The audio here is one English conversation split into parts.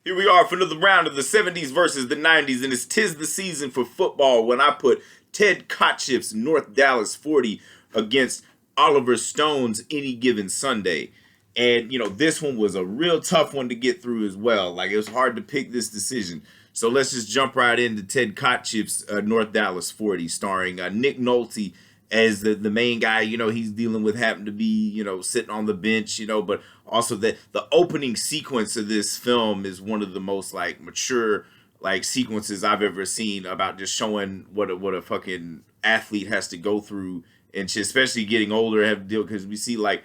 Here we are for another round of the 70s versus the 90s, and it's tis the season for football when I put Ted Kotcheff's North Dallas 40 against Oliver Stone's Any Given Sunday. And, this one was a real tough one to get through as well. Like, it was hard to pick this decision. So let's just jump right into Ted Kotcheff's North Dallas 40, starring Nick Nolte as the main guy. He's dealing with having to be, sitting on the bench, but also that the opening sequence of this film is one of the most like mature like sequences I've ever seen about just showing what a fucking athlete has to go through and shit, especially getting older, have to deal, because we see like,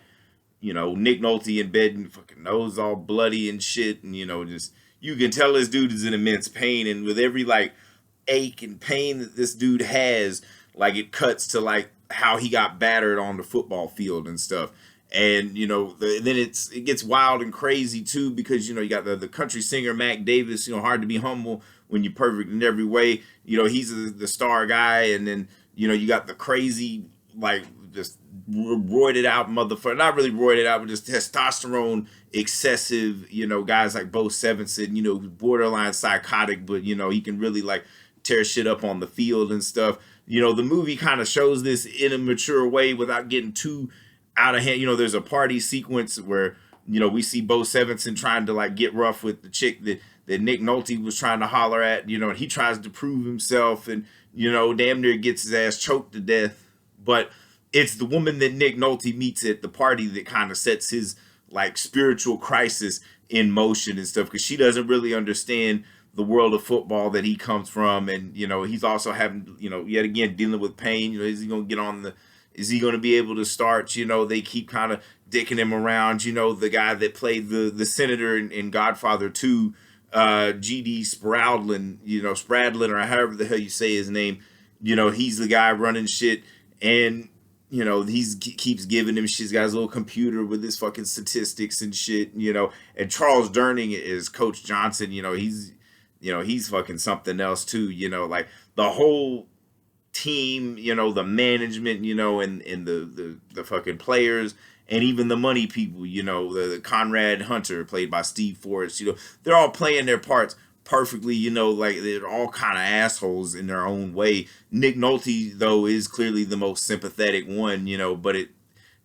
Nick Nolte in bed and fucking nose all bloody and shit, and just you can tell this dude is in immense pain, and with every like ache and pain that this dude has, like it cuts to like how he got battered on the football field and stuff. And then it gets wild and crazy too, because you got the country singer Mac Davis. Hard to be humble when you're perfect in every way. He's the star guy, and then you got the crazy like just roided out motherfucker, not really roided out, but just testosterone excessive. Guys like Bo Sevenson, borderline psychotic, but he can really like tear shit up on the field and stuff. The movie kind of shows this in a mature way without getting too out of hand. There's a party sequence where, we see Bo Sevenson trying to like get rough with the chick that Nick Nolte was trying to holler at, and he tries to prove himself and, damn near gets his ass choked to death. But it's the woman that Nick Nolte meets at the party that kind of sets his like spiritual crisis in motion and stuff, because she doesn't really understand the world of football that he comes from. And, he's also having, yet again, dealing with pain. Is he going to get on the, is he going to be able to start? They keep kind of dicking him around. The guy that played the senator in Godfather 2, G.D. Spradlin, Spradlin, or however the hell you say his name, he's the guy running shit. And, keeps giving him shit. He's got his little computer with his fucking statistics and shit, and Charles Durning is Coach Johnson. He's fucking something else too, like the whole team, the management, and the fucking players, and even the money people, the Conrad Hunter played by Steve Forrest, they're all playing their parts perfectly, like they're all kind of assholes in their own way. Nick Nolte, though, is clearly the most sympathetic one, but it,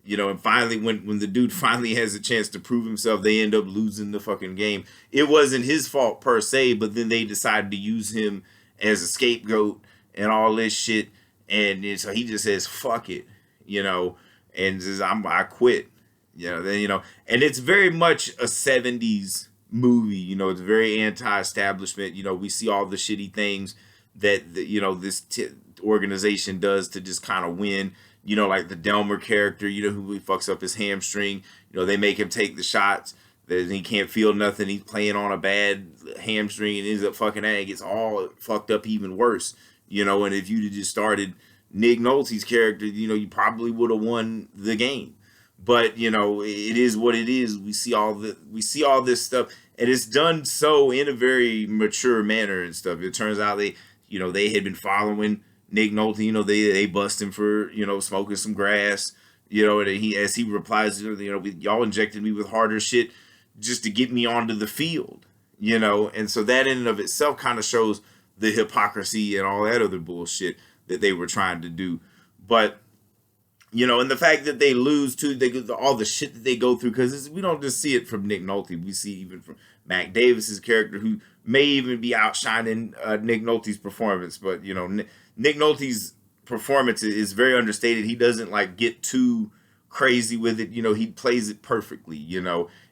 and finally when the dude finally has a chance to prove himself, they end up losing the fucking game. It wasn't his fault per se, but then they decided to use him as a scapegoat and all this shit, and so he just says fuck it, and says I quit, and it's very much a 70s movie. It's very anti-establishment. We see all the shitty things that this organization does to just kind of win. Like the Delmer character, who he fucks up his hamstring. They make him take the shots. That he can't feel nothing. He's playing on a bad hamstring and ends up fucking that. It gets all fucked up even worse. And if you'd have just started Nick Nolte's character, you probably would have won the game. But it is what it is. We see all this stuff, and it's done so in a very mature manner and stuff. It turns out they had been following Nick Nolte. They bust him for smoking some grass. And as he replies, y'all injected me with harder shit just to get me onto the field. And so that in and of itself kind of shows the hypocrisy and all that other bullshit that they were trying to do. But and the fact that they lose too, all the shit that they go through, because we don't just see it from Nick Nolte, we see even from Mac Davis's character, who may even be outshining Nick Nolte's performance. But Nick Nolte's performance is very understated. He doesn't like get too crazy with it. He plays it perfectly. And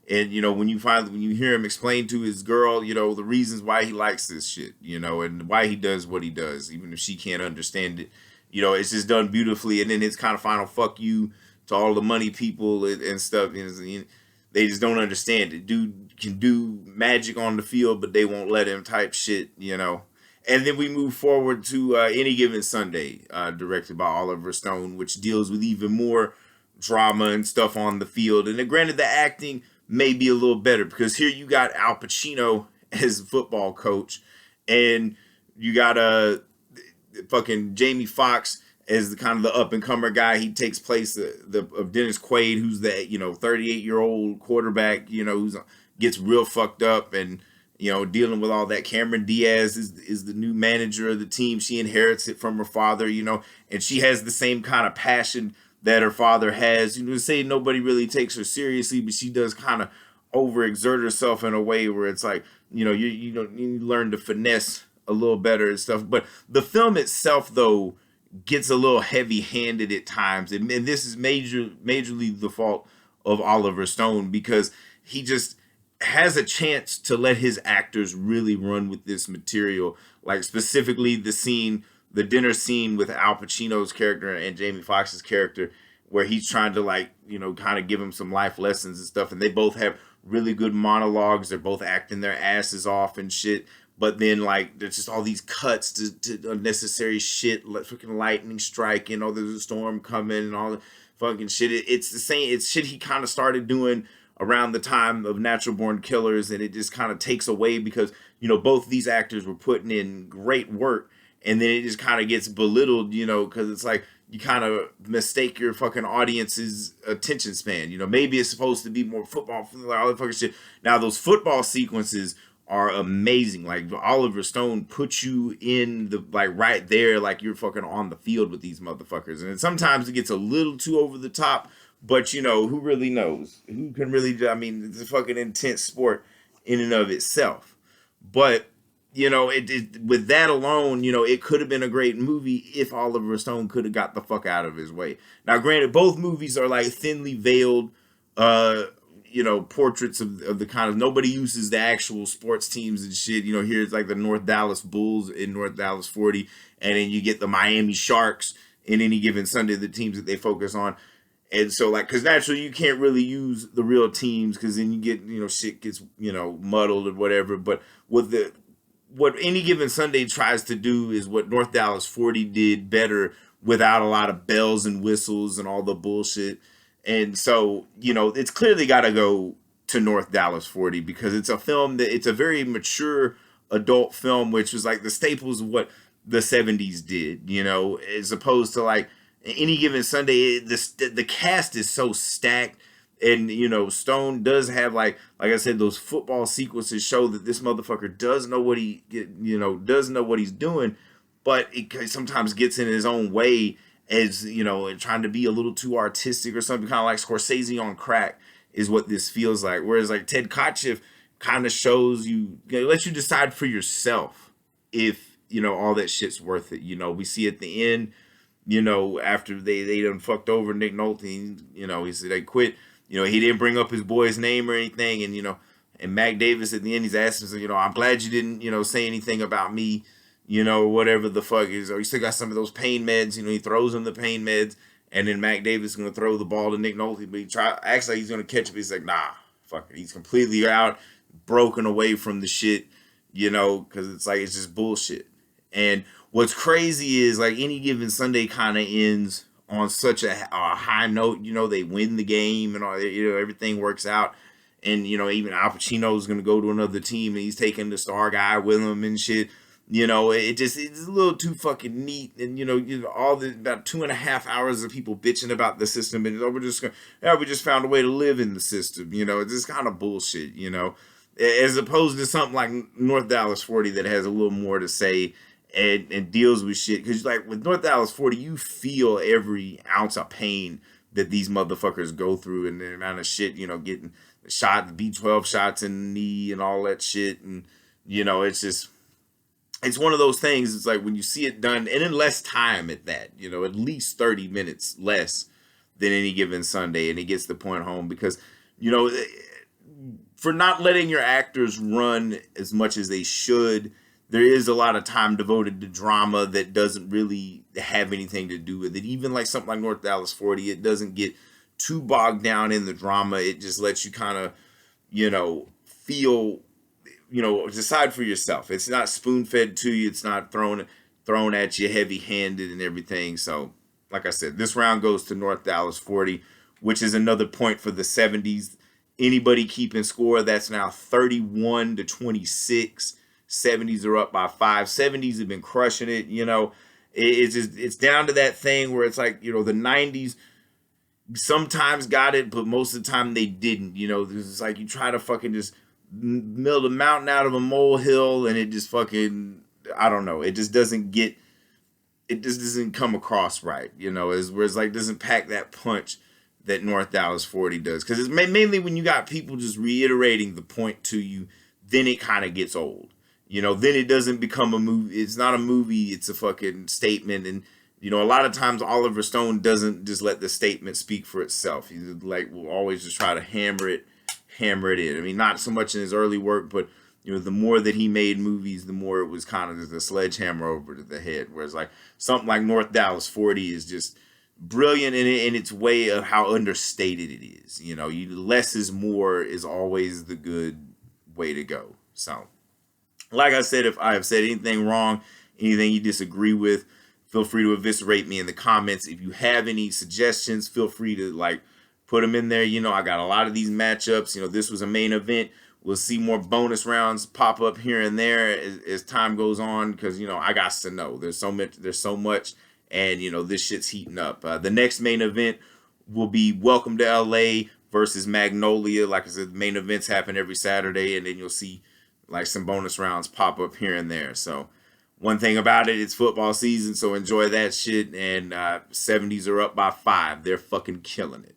when you hear him explain to his girl, the reasons why he likes this shit, and why he does what he does, even if she can't understand it. It's just done beautifully. And then it's kind of final fuck you to all the money people and stuff. They just don't understand it. Dude can do magic on the field, but they won't let him type shit, And then we move forward to Any Given Sunday, directed by Oliver Stone, which deals with even more drama and stuff on the field. And then granted, the acting may be a little better, because here you got Al Pacino as a football coach, and you got fucking Jamie Foxx as the kind of the up and comer guy. He takes place of Dennis Quaid, who's that 38-year-old quarterback, who's gets real fucked up, and dealing with all that. Cameron Diaz is the new manager of the team. She inherits it from her father, and she has the same kind of passion that her father has. Say nobody really takes her seriously, but she does kind of overexert herself in a way where it's like, you learn to finesse a little better and stuff. But the film itself, though, gets a little heavy-handed at times, and this is majorly the fault of Oliver Stone, because he just has a chance to let his actors really run with this material. Like specifically the dinner scene with Al Pacino's character and Jamie Foxx's character, where he's trying to kind of give him some life lessons and stuff, and they both have really good monologues. They're both acting their asses off and shit. But then, there's just all these cuts to unnecessary shit, like fucking lightning striking, there's a storm coming, and all the fucking shit. It's the same. It's shit he kind of started doing around the time of Natural Born Killers, and it just kind of takes away because, both these actors were putting in great work, and then it just kind of gets belittled, because it's like you kind of mistake your fucking audience's attention span. Maybe it's supposed to be more football, all that fucking shit. Now, those football sequences are amazing. Like, Oliver Stone puts you in the right there, like you're fucking on the field with these motherfuckers. And sometimes it gets a little too over the top, but who really knows? Who can really? I mean, it's a fucking intense sport in and of itself. But with that alone, it could have been a great movie if Oliver Stone could have got the fuck out of his way. Now, granted, both movies are thinly veiled portraits of the kind of, nobody uses the actual sports teams and shit. Here's the North Dallas Bulls in North Dallas 40, and then you get the Miami Sharks in Any Given Sunday, the teams that they focus on. And so because naturally you can't really use the real teams, because then you get, shit gets, muddled or whatever. But what Any Given Sunday tries to do is what North Dallas 40 did better, without a lot of bells and whistles and all the bullshit. And so, it's clearly got to go to North Dallas 40, because it's a film it's a very mature adult film, which was the staples of what the 70s did, as opposed to Any Given Sunday. The cast is so stacked, and, Stone does have, like I said, those football sequences show that this motherfucker does know what does know what he's doing, but it sometimes gets in his own way, as and trying to be a little too artistic or something, kind of like Scorsese on crack is what this feels like. Whereas Ted Kotcheff kind of shows you, lets you decide for yourself if all that shit's worth it. We see at the end, after they done fucked over Nick Nolte, he said they quit. He didn't bring up his boy's name or anything, and Mac Davis at the end, he's asking him, I'm glad you didn't say anything about me, whatever the fuck is, or you still got some of those pain meds, he throws him the pain meds, and then Mac Davis is going to throw the ball to Nick Nolte, but he's going to catch him. He's like, nah, fuck it. He's completely out, broken away from the shit, because it's it's just bullshit. And what's crazy is Any Given Sunday kind of ends on such a high note. They win the game and all, everything works out. And, even Al Pacino is going to go to another team, and he's taking the star guy with him and shit. It's a little too fucking neat, and all the about 2.5 hours of people bitching about the system, and we just found a way to live in the system. It's just kind of bullshit. As opposed to something like North Dallas 40 that has a little more to say and deals with shit. Because with North Dallas 40, you feel every ounce of pain that these motherfuckers go through, and the amount of shit getting the B12 shots in the knee and all that shit, and it's just. It's one of those things, it's when you see it done, and in less time at that, at least 30 minutes less than Any Given Sunday, and it gets the point home, because, for not letting your actors run as much as they should, there is a lot of time devoted to drama that doesn't really have anything to do with it. Even something like North Dallas 40, it doesn't get too bogged down in the drama. It just lets you kind of, feel... decide for yourself. It's not spoon-fed to you. It's not thrown at you heavy-handed and everything. So, like I said, this round goes to North Dallas 40, which is another point for the 70s. Anybody keeping score, that's now 31-26. 70s are up by 5. 70s have been crushing it. It's down to that thing where it's the 90s sometimes got it, but most of the time they didn't. It's you try to fucking just milled a mountain out of a molehill, and it just fucking, I don't know, it just doesn't come across right, you know, where it's like doesn't pack that punch that North Dallas 40 does, because it's mainly when you got people just reiterating the point to you, then it kind of gets old, you know, then it doesn't become a movie. It's not a movie, it's a fucking statement. And you know, a lot of times Oliver Stone doesn't just let the statement speak for itself. He like will always just try to hammer it in. I mean, not so much in his early work, but you know, the more that he made movies, the more it was kind of just a sledgehammer over to the head. Whereas like something like North Dallas 40 is just brilliant in its way of how understated it is. You know, less is more is always the good way to go. So, like I said, if I have said anything wrong, anything you disagree with, feel free to eviscerate me in the comments. If you have any suggestions, feel free to like put them in there. You know, I got a lot of these matchups. You know, this was a main event. We'll see more bonus rounds pop up here and there as time goes on, because you know I got to know there's so much, and you know this shit's heating up. The next main event will be Welcome to LA versus Magnolia. Like I said, the main events happen every Saturday, and then you'll see like some bonus rounds pop up here and there. So one thing about it, it's football season, so enjoy that shit. And 70s are up by 5. They're fucking killing it.